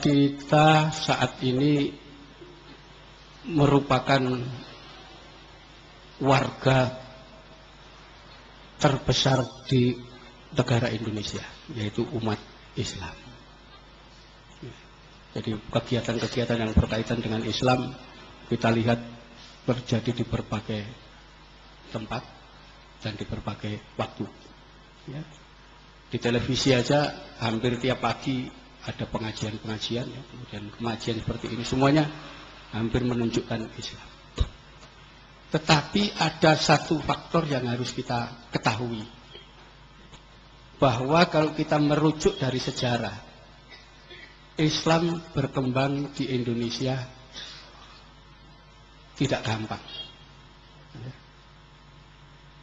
Kita saat ini merupakan warga terbesar di negara Indonesia, yaitu umat Islam. Jadi kegiatan-kegiatan yang berkaitan dengan Islam kita lihat terjadi di berbagai tempat dan di berbagai waktu. Ya. Di televisi aja hampir tiap pagi ada pengajian-pengajian, ya. Kemudian pengajian seperti ini semuanya hampir menunjukkan Islam. Tetapi ada satu faktor yang harus kita ketahui, bahwa kalau kita merujuk dari sejarah, Islam berkembang di Indonesia tidak gampang.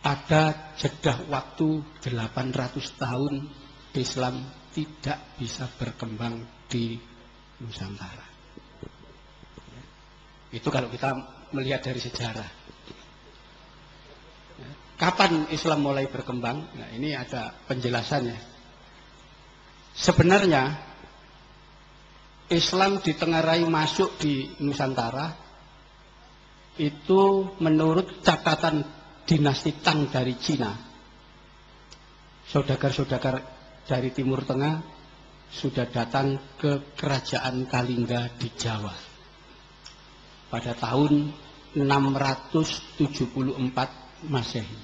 Ada jeda waktu 800 tahun Islam tidak bisa berkembang di Nusantara. Itu kalau kita melihat dari sejarah. Kapan Islam mulai berkembang? Nah, ini ada penjelasannya. Sebenarnya Islam ditengarai masuk di Nusantara itu menurut catatan dinasti Tang dari Cina. Saudagar-saudagar dari Timur Tengah sudah datang ke kerajaan Kalingga di Jawa pada tahun 674 Masehi.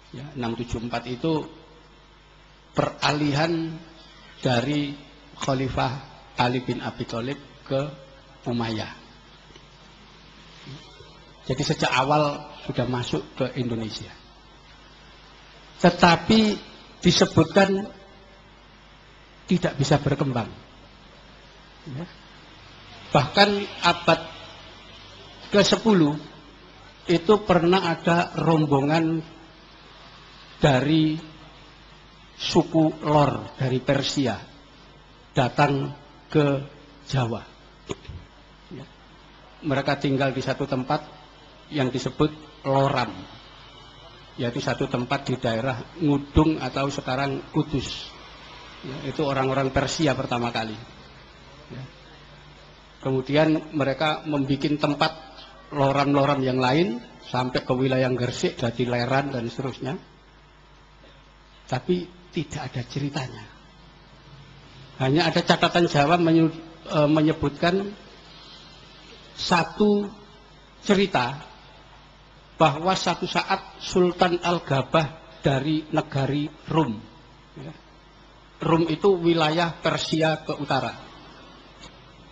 Ya, 674 itu peralihan dari Khalifah Ali bin Abi Thalib ke Umayyah. Jadi sejak awal sudah masuk ke Indonesia. Tetapi disebutkan tidak bisa berkembang. Ya. Bahkan abad ke-10 itu pernah ada rombongan dari suku Lor dari Persia datang ke Jawa. Ya. Mereka tinggal di satu tempat yang disebut Loram, yaitu satu tempat di daerah Ngudung atau sekarang Kudus. Ya, itu orang-orang Persia pertama kali. Ya. Kemudian mereka membuat tempat loram-loram yang lain sampai ke wilayah Gresik, Jatileran dan seterusnya. Tapi tidak ada ceritanya. Hanya ada catatan Jawa menyebutkan satu cerita bahwa satu saat Sultan Al-Gabah dari negari Rum. Ya. Rum itu wilayah Persia ke utara.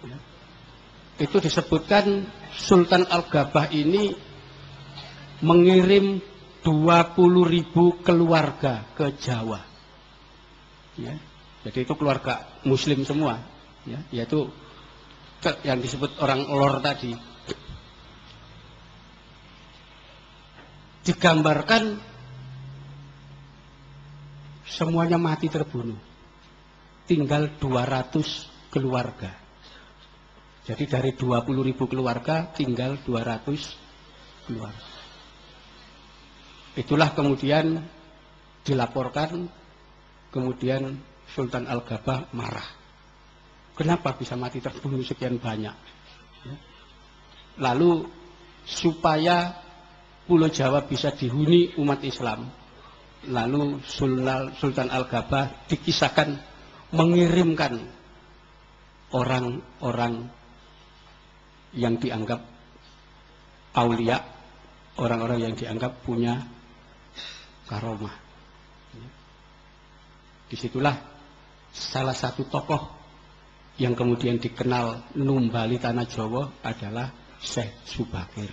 Ya. Itu disebutkan Sultan Al-Gabah ini mengirim 20.000 keluarga ke Jawa. Ya. Jadi itu keluarga Muslim semua, ya. Yaitu yang disebut orang Lor tadi. Digambarkan semuanya mati terbunuh. Tinggal 200 keluarga. Jadi dari 20.000 keluarga tinggal 200 keluarga. Itulah kemudian dilaporkan, kemudian Sultan Al-Gabah marah. Kenapa bisa mati terbunuh sekian banyak? Lalu supaya Pulau Jawa bisa dihuni umat Islam, lalu Sultan Al-Gabah dikisahkan mengirimkan orang-orang yang dianggap aulia, orang-orang yang dianggap punya karomah. Disitulah salah satu tokoh yang kemudian dikenal numbali tanah Jawa adalah Syekh Subakir.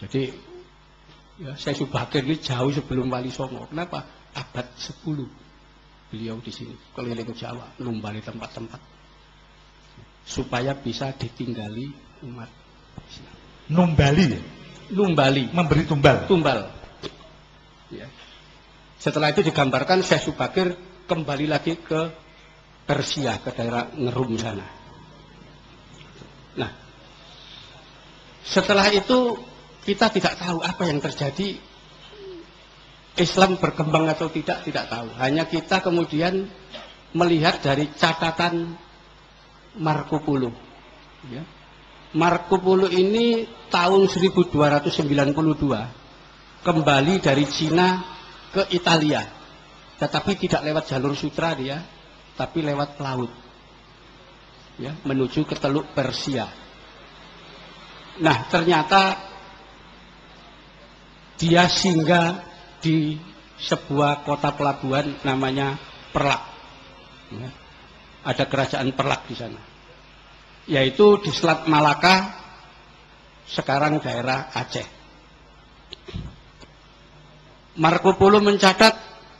Jadi ya, Syekh Subakir ini jauh sebelum Wali Songo. Kenapa? Abad 10 beliau di sini keliling ke Jawa, numbali tempat-tempat supaya bisa ditinggali umat Islam. Numbali, memberi tumbal. Ya. Setelah itu digambarkan Syekh Subakir kembali lagi ke Persia, ke daerah Ngerum sana. Nah, setelah itu kita tidak tahu apa yang terjadi. Islam berkembang atau tidak tahu. Hanya kita kemudian melihat dari catatan Marco Polo. Ya. Marco Polo ini tahun 1292 kembali dari Cina ke Italia, tetapi tidak lewat jalur sutra dia, tapi lewat laut, ya, menuju ke Teluk Persia. Nah, ternyata dia singgah di sebuah kota pelabuhan namanya Perlak. Ya. Ada kerajaan Perlak di sana, yaitu di Selat Malaka, sekarang daerah Aceh. Marco Polo mencatat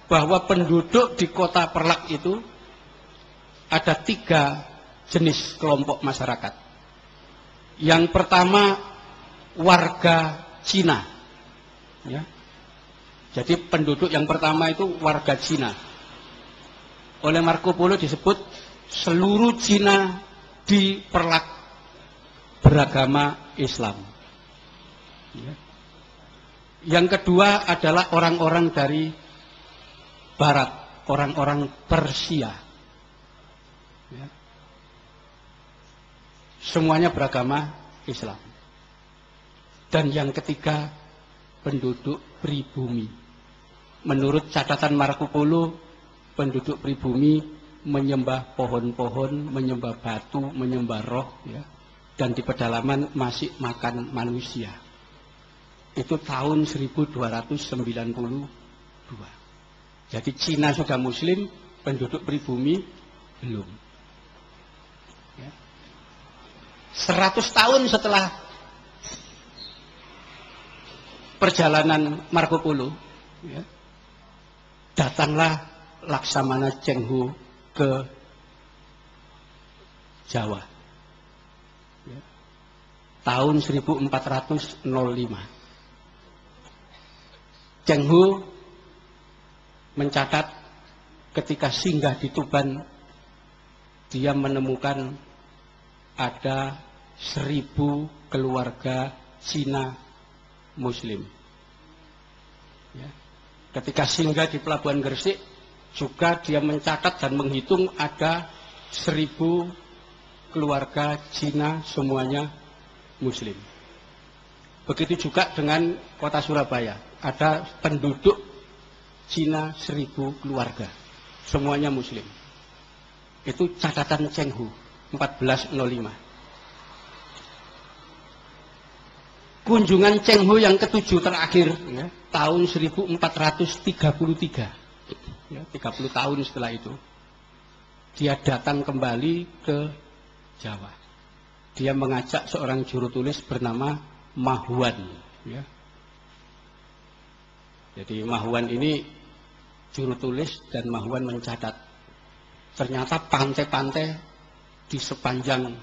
bahwa penduduk di kota Perlak itu ada 3 jenis kelompok masyarakat. Yang pertama, warga Cina. Ya. Jadi penduduk yang pertama itu warga Cina. Oleh Marco Polo disebut seluruh Cina di Perlak beragama Islam. Ya. Yang kedua adalah orang-orang dari Barat, orang-orang Persia. Ya. Semuanya beragama Islam. Dan yang ketiga, penduduk pribumi. Menurut catatan Marco Polo, penduduk pribumi menyembah pohon-pohon, menyembah batu, menyembah roh, ya. Dan di pedalaman masih makan manusia. Itu tahun 1292. Jadi Cina sudah Muslim, penduduk pribumi belum. Ya. 100 tahun setelah perjalanan Marco Polo, ya, datanglah Laksamana Cheng Ho ke Jawa. Ya. Tahun 1405. Cheng Ho mencatat ketika singgah di Tuban, dia menemukan ada 1000 keluarga Cina Muslim. Ya. Ketika singgah di Pelabuhan Gresik, juga dia mencatat dan menghitung ada 1000 keluarga Cina, semuanya Muslim. Begitu juga dengan kota Surabaya, ada penduduk Cina 1000 keluarga, semuanya Muslim. Itu catatan Cheng Ho 1405. Kunjungan Cheng Ho yang ke-7 terakhir, ya, tahun 1433, ya, 30 tahun setelah itu, dia datang kembali ke Jawa. Dia mengajak seorang juru tulis bernama Mahuan. Ya. Jadi Mahuan ini juru tulis, dan Mahuan mencatat ternyata pantai-pantai di sepanjang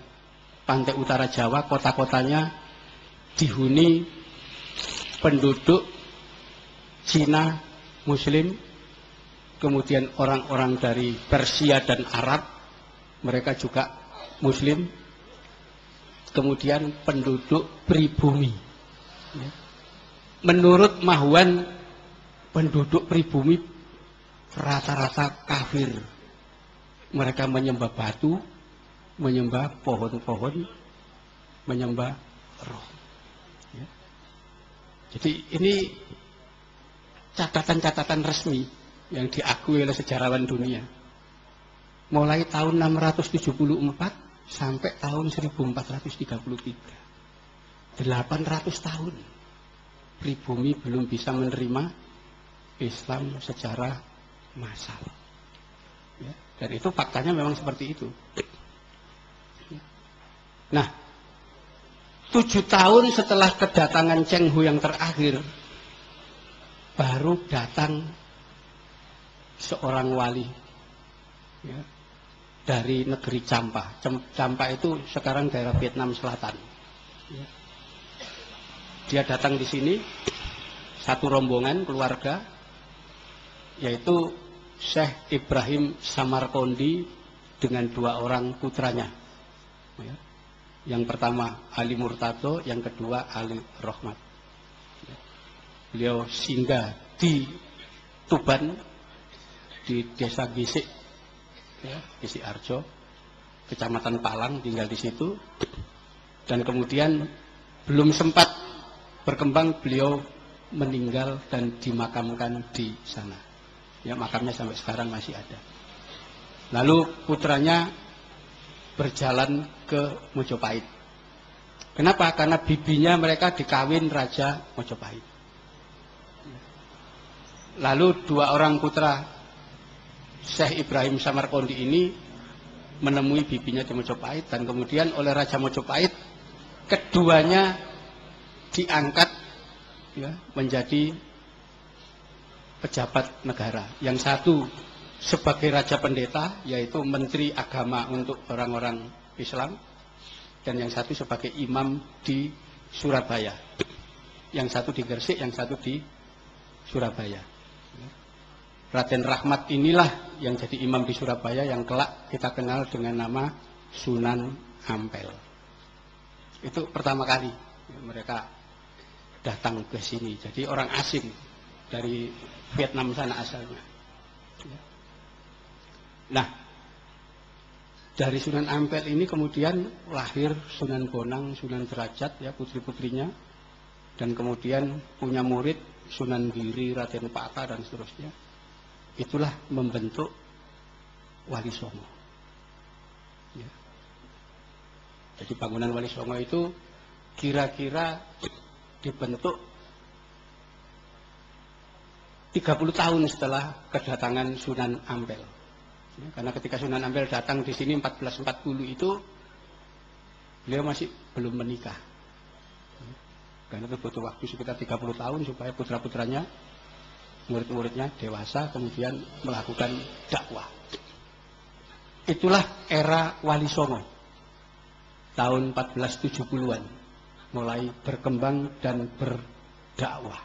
pantai utara Jawa, kota-kotanya dihuni penduduk Cina Muslim, kemudian orang-orang dari Persia dan Arab, mereka juga Muslim, kemudian penduduk pribumi. Menurut Mahuan, penduduk pribumi rata-rata kafir. Mereka menyembah batu, menyembah pohon-pohon, menyembah roh. Ya. Jadi ini catatan-catatan resmi yang diakui oleh sejarawan dunia. Mulai tahun 674 sampai tahun 1433. 800 tahun. Pribumi belum bisa menerima Islam secara massal. Ya, dan itu faktanya memang seperti itu. Nah, 7 tahun setelah kedatangan Cheng Ho yang terakhir, baru datang seorang wali, ya, dari negeri Champa. Champa itu sekarang daerah Vietnam Selatan. Ya. Dia datang di sini, satu rombongan keluarga, yaitu Syekh Ibrahim Samarkondi dengan 2 orang putranya. Ya. Yang pertama Ali Murtado, yang kedua Ali Rohmat. Ya. Beliau singgah di Tuban, di desa Gisik, ya, di Siarjo, Kecamatan Palang, tinggal di situ. Dan kemudian belum sempat berkembang, beliau meninggal dan dimakamkan di sana. Ya, makamnya sampai sekarang masih ada. Lalu putranya berjalan ke Mojopahit. Kenapa? Karena bibinya mereka dikawin Raja Mojopahit. Lalu dua orang putra Syekh Ibrahim Samarkondi ini menemui bibinya di Mojopahit, dan kemudian oleh Raja Mojopahit keduanya diangkat, ya, menjadi pejabat negara. Yang satu sebagai raja pendeta, yaitu menteri agama untuk orang-orang Islam, dan yang satu sebagai imam di Surabaya. Yang satu di Gresik, yang satu di Surabaya. Raden Rahmat inilah yang jadi imam di Surabaya, yang kelak kita kenal dengan nama Sunan Ampel. Itu pertama kali mereka datang ke sini. Jadi orang asing dari Vietnam sana asalnya. Nah, dari Sunan Ampel ini kemudian lahir Sunan Bonang, Sunan Derajat, ya, putri-putrinya, dan kemudian punya murid Sunan Giri, Raden Pata, dan seterusnya. Itulah membentuk Wali Songo. Ya. Jadi bangunan Wali Songo itu kira-kira dibentuk 30 tahun setelah kedatangan Sunan Ampel. Ya, karena ketika Sunan Ampel datang di sini 1440 itu beliau masih belum menikah. Ya, karena itu butuh waktu sekitar 30 tahun supaya putra-putranya, murid-muridnya dewasa, kemudian melakukan dakwah. Itulah era Wali Songo. Tahun 1470-an mulai berkembang dan berdakwah.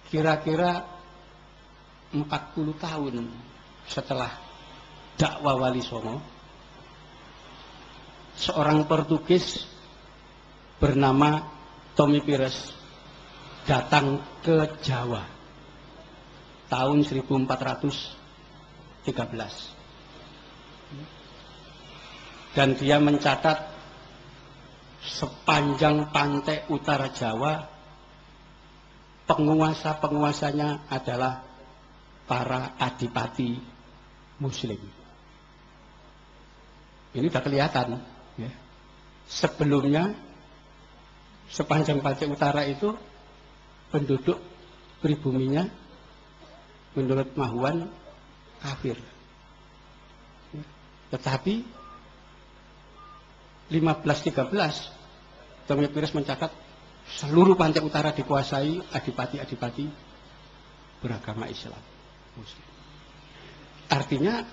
Kira-kira 40 tahun setelah dakwah Wali Songo, seorang Portugis bernama Tommy Pires datang ke Jawa tahun 1413. Dan dia mencatat sepanjang pantai utara Jawa penguasa-penguasanya adalah para adipati Muslim. Ini sudah kelihatan, ya. Sebelumnya sepanjang pantai utara itu penduduk pribuminya menurut Mahuan kafir. Tetapi 1513 Tommy Pires mencatat seluruh pantai utara dikuasai adipati-adipati beragama Islam Muslim. Artinya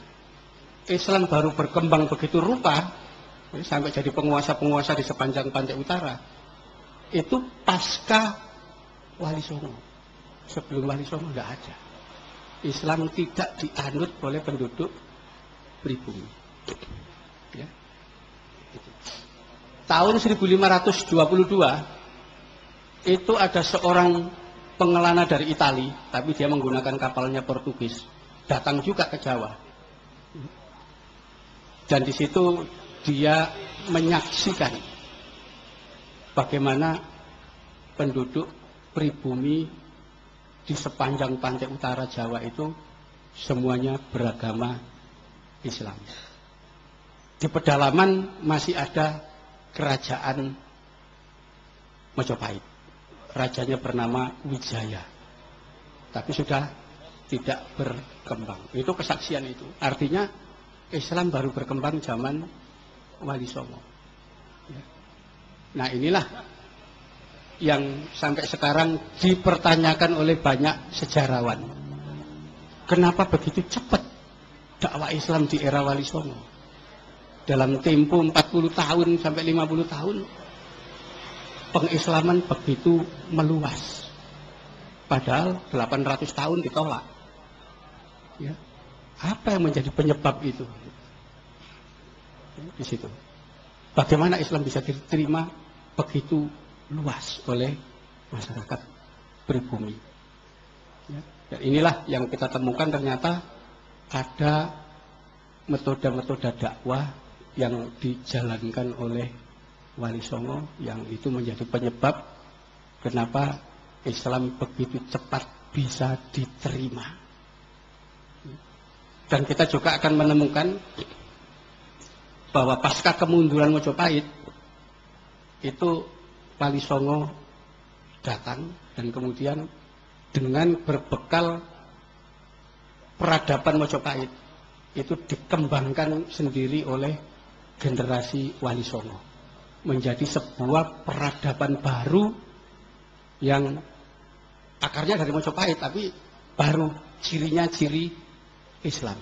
Islam baru berkembang begitu rupa sampai jadi penguasa-penguasa di sepanjang pantai utara itu pasca Wali Songo. Sebelum Wali Songo tidak ada. Islam tidak dianut oleh penduduk pribumi. Ya. Tahun 1522 itu ada seorang pengelana dari Itali, tapi dia menggunakan kapalnya Portugis, datang juga ke Jawa. Dan di situ dia menyaksikan bagaimana penduduk pribumi di sepanjang pantai utara Jawa itu semuanya beragama Islam. Di pedalaman masih ada kerajaan Majapahit. Rajanya bernama Wijaya. Tapi sudah tidak berkembang. Itu kesaksian itu. Artinya Islam baru berkembang zaman Wali Songo. Nah, inilah yang sampai sekarang dipertanyakan oleh banyak sejarawan. Kenapa begitu cepat dakwah Islam di era Wali Songo? Dalam tempo 40 tahun sampai 50 tahun pengislaman begitu meluas. Padahal 800 tahun ditolak. Ya. Apa yang menjadi penyebab itu? Di situ. Bagaimana Islam bisa diterima begitu luas oleh masyarakat pribumi? Ya. Dan inilah yang kita temukan, ternyata ada metode-metode dakwah yang dijalankan oleh Wali Songo yang itu menjadi penyebab kenapa Islam begitu cepat bisa diterima. Dan kita juga akan menemukan bahwa pasca kemunduran Mojopahit itu Wali Songo datang dan kemudian dengan berbekal peradaban Mojopahit itu dikembangkan sendiri oleh generasi Wali Songo menjadi sebuah peradaban baru yang akarnya dari Mojopahit tapi baru, cirinya ciri Islam.